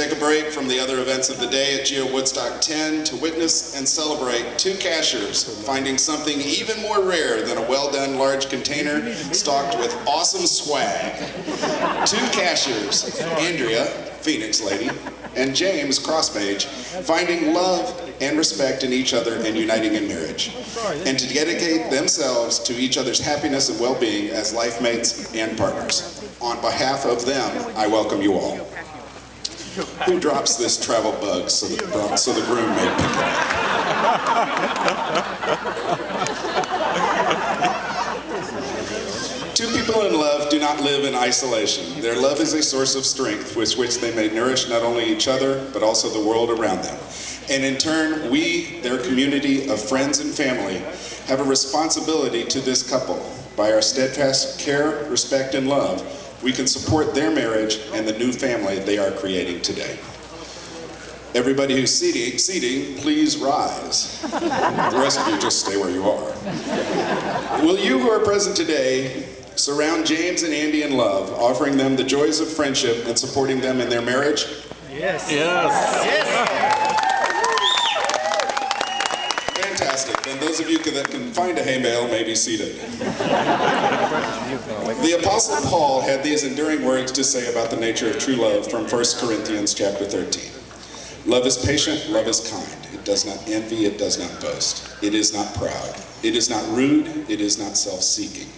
take a break from the other events of the day at GeoWoodstock 10 to witness and celebrate two cashers finding something even more rare than a well-done large container stocked with awesome swag. Two cashers, Andrea, Phoenix Lady, and James, Crossmage, finding love and respect in each other and uniting in marriage, and to dedicate themselves to each other's happiness and well-being as life mates and partners. On behalf of them, I welcome you all. Who drops this travel bug so the groom may pick it up? Two people in love do not live in isolation. Their love is a source of strength with which they may nourish not only each other, but also the world around them. And in turn, we, their community of friends and family, have a responsibility to this couple. By our steadfast care, respect, and love, we can support their marriage and the new family they are creating today. Everybody who's seating, please rise. The rest of you just stay where you are. Will you who are present today surround James and Andy in love, offering them the joys of friendship and supporting them in their marriage? Yes. Yes. Yes. Fantastic. Then those of you that can find a hay bale may be seated. The Apostle Paul had these enduring words to say about the nature of true love from 1 Corinthians chapter 13. Love is patient, love is kind. It does not envy, it does not boast. It is not proud. It is not rude, it is not self-seeking.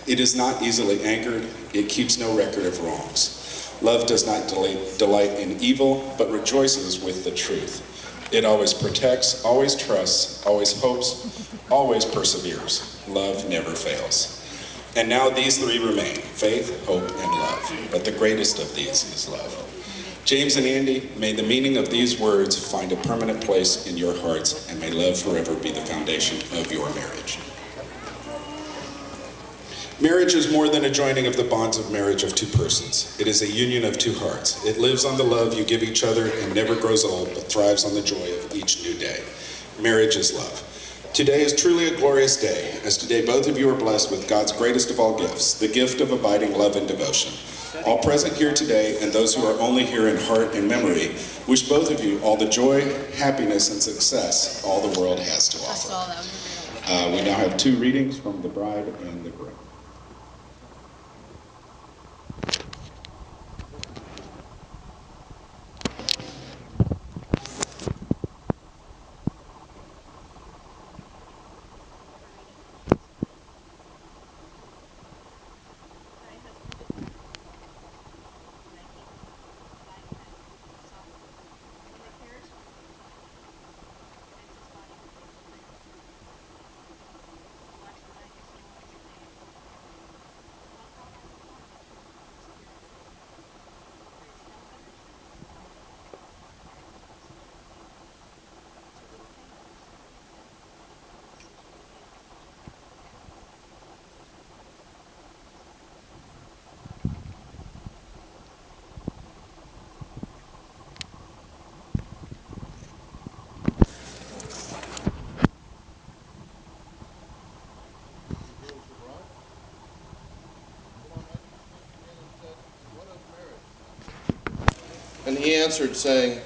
It is not easily angered, it keeps no record of wrongs. Love does not delight in evil, but rejoices with the truth. It always protects, always trusts, always hopes, always perseveres. Love never fails. And now these three remain: faith, hope, and love. But the greatest of these is love. James and Andy, may the meaning of these words find a permanent place in your hearts, and may love forever be the foundation of your marriage. Marriage is more than a joining of the bonds of marriage of two persons. It is a union of two hearts. It lives on the love you give each other and never grows old, but thrives on the joy of each new day. Marriage is love. Today is truly a glorious day, as today both of you are blessed with God's greatest of all gifts, the gift of abiding love and devotion. All present here today, and those who are only here in heart and memory, wish both of you all the joy, happiness, and success all the world has to offer. We now have two readings from the bride and the groom. And he answered, saying,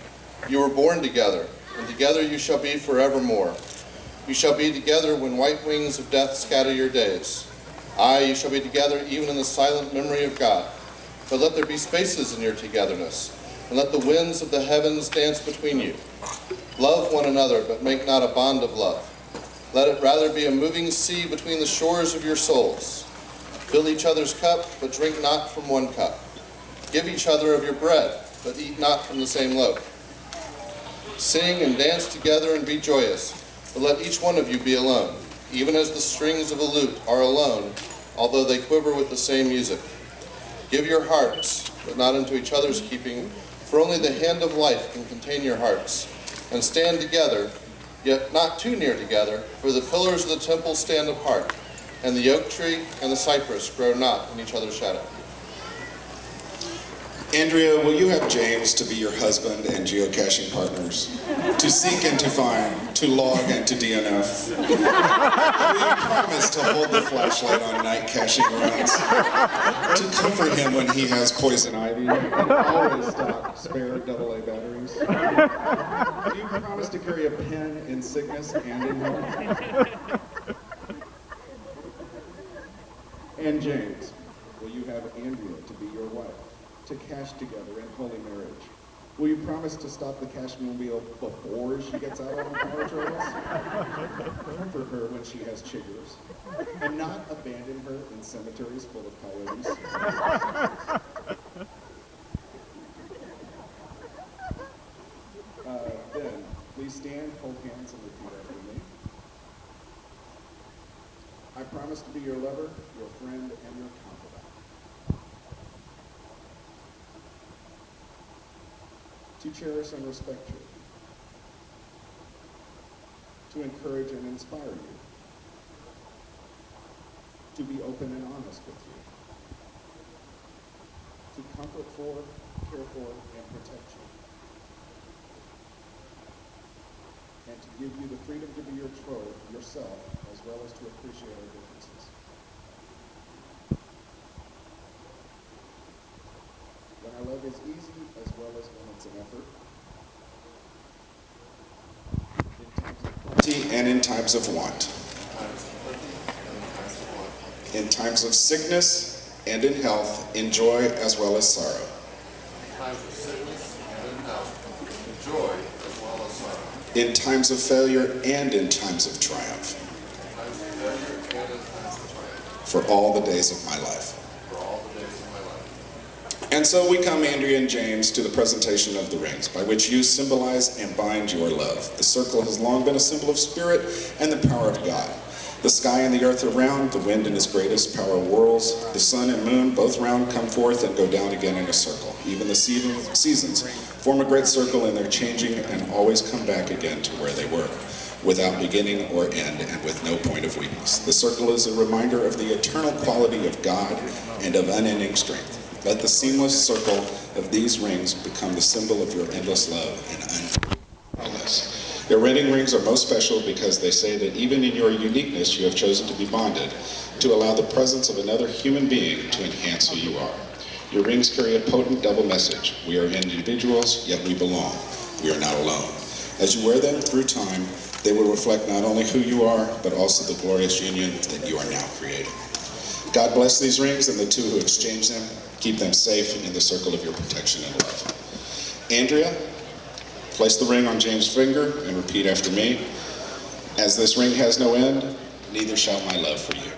You were born together, and together you shall be forevermore. You shall be together when white wings of death scatter your days. Aye, you shall be together even in the silent memory of God. But let there be spaces in your togetherness, and let the winds of the heavens dance between you. Love one another, but make not a bond of love. Let it rather be a moving sea between the shores of your souls. Fill each other's cup, but drink not from one cup. Give each other of your bread, but eat not from the same loaf. Sing and dance together and be joyous, but let each one of you be alone, even as the strings of a lute are alone, although they quiver with the same music. Give your hearts, but not into each other's keeping, for only the hand of life can contain your hearts. And stand together, yet not too near together, for the pillars of the temple stand apart, and the oak tree and the cypress grow not in each other's shadow. Andrea, will you have James to be your husband and geocaching partners? To seek and to find, to log and to DNF? Will you promise to hold the flashlight on night caching runs? To comfort him when he has poison ivy and always stock spare AA batteries? Do you promise to carry a pen in sickness and in health? And James, will you have Andrea to be your wife? To cache together in holy marriage? Will you promise to stop the cache-mobile before she gets out on the power trails? Comfort her when she has chiggers, and not abandon her in cemeteries full of coyotes? Then, please stand, hold hands, and repeat after me. I promise to be your lover, your friend, and your confidant. To cherish and respect you, to encourage and inspire you, to be open and honest with you, to comfort for, care for, and protect you, and to give you the freedom to be your trove yourself, as well as to appreciate our differences. When our love is easy, as well as when it's an effort. In times of plenty and in times of want. In times of sickness and in health, in joy as well as sorrow. In times of sickness and in health, in joy as well as sorrow. In times of failure and in times of triumph. In times of failure and in times of triumph. For all the days of my life. And so we come, Andrea and James, to the presentation of the rings, by which you symbolize and bind your love. The circle has long been a symbol of spirit and the power of God. The sky and the earth are round, the wind in its greatest power whirls. The sun and moon, both round, come forth and go down again in a circle. Even the seasons form a great circle in their changing and always come back again to where they were, without beginning or end and with no point of weakness. The circle is a reminder of the eternal quality of God and of unending strength. Let the seamless circle of these rings become the symbol of your endless love and unending. Your wedding rings are most special because they say that even in your uniqueness you have chosen to be bonded, to allow the presence of another human being to enhance who you are. Your rings carry a potent double message. We are individuals, yet we belong. We are not alone. As you wear them through time, they will reflect not only who you are, but also the glorious union that you are now creating. God bless these rings and the two who exchange them. Keep them safe in the circle of your protection and love. Andrea, place the ring on James' finger and repeat after me. As this ring has no end, neither shall my love for you.